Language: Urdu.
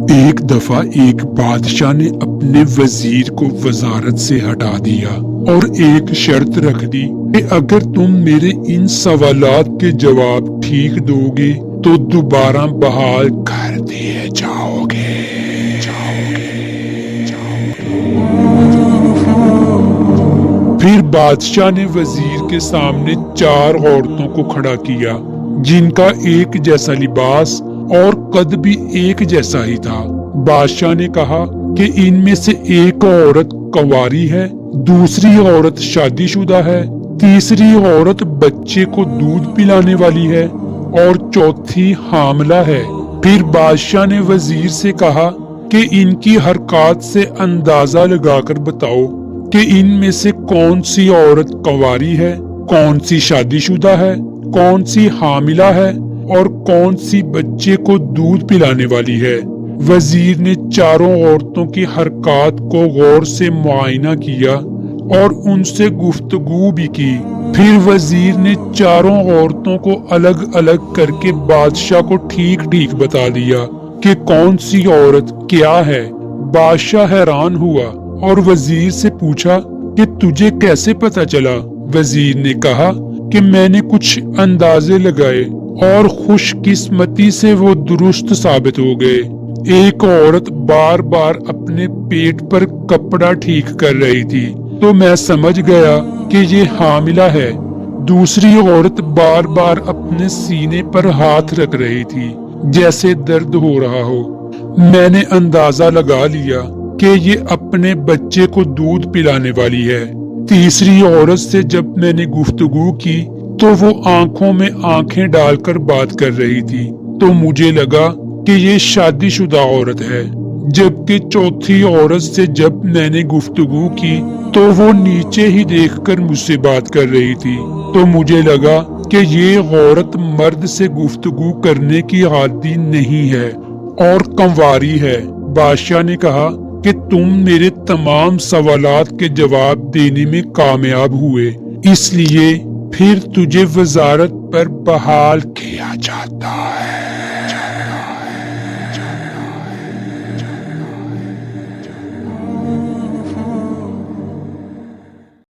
ایک دفعہ ایک بادشاہ نے اپنے وزیر کو وزارت سے ہٹا دیا اور ایک شرط رکھ دی کہ اگر تم میرے ان سوالات کے جواب ٹھیک دو گے تو دوبارہ بحال کر دیے جاؤ گے۔ پھر بادشاہ نے وزیر کے سامنے 4 عورتوں کو کھڑا کیا جن کا ایک جیسا لباس اور قد بھی ایک جیسا ہی تھا۔ بادشاہ نے کہا کہ ان میں سے ایک عورت کنواری ہے، دوسری عورت شادی شدہ ہے، تیسری عورت بچے کو دودھ پلانے والی ہے اور چوتھی حاملہ ہے۔ پھر بادشاہ نے وزیر سے کہا کہ ان کی حرکات سے اندازہ لگا کر بتاؤ کہ ان میں سے کون سی عورت کنواری ہے، کون سی شادی شدہ ہے، کون سی حاملہ ہے اور کون سی بچے کو دودھ پلانے والی ہے۔ وزیر نے 4 عورتوں کی حرکات کو غور سے معائنہ کیا اور ان سے گفتگو بھی کی۔ پھر وزیر نے 4 عورتوں کو الگ الگ کر کے بادشاہ کو ٹھیک ٹھیک بتا دیا کہ کون سی عورت کیا ہے۔ بادشاہ حیران ہوا اور وزیر سے پوچھا کہ تجھے کیسے پتا چلا؟ وزیر نے کہا کہ میں نے کچھ اندازے لگائے اور خوش قسمتی سے وہ درست ثابت ہو گئے۔ ایک عورت بار بار اپنے پیٹ پر کپڑا ٹھیک کر رہی تھی تو میں سمجھ گیا کہ یہ حاملہ ہے۔ دوسری عورت بار بار اپنے سینے پر ہاتھ رکھ رہی تھی جیسے درد ہو رہا ہو۔ میں نے اندازہ لگا لیا کہ یہ اپنے بچے کو دودھ پلانے والی ہے۔ تیسری عورت سے جب میں نے گفتگو کی تو وہ آنکھوں میں آنکھیں ڈال کر بات کر رہی تھی تو مجھے لگا کہ یہ شادی شدہ عورت ہے، جبکہ چوتھی عورت سے جب میں نے گفتگو کی تو وہ نیچے ہی دیکھ کر مجھ سے بات کر رہی تھی تو مجھے لگا کہ یہ عورت مرد سے گفتگو کرنے کی عادی نہیں ہے اور کنواری ہے۔ بادشاہ نے کہا کہ تم میرے تمام سوالات کے جواب دینے میں کامیاب ہوئے، اس لیے پھر تجھے وزارت پر بحال کیا جاتا ہے۔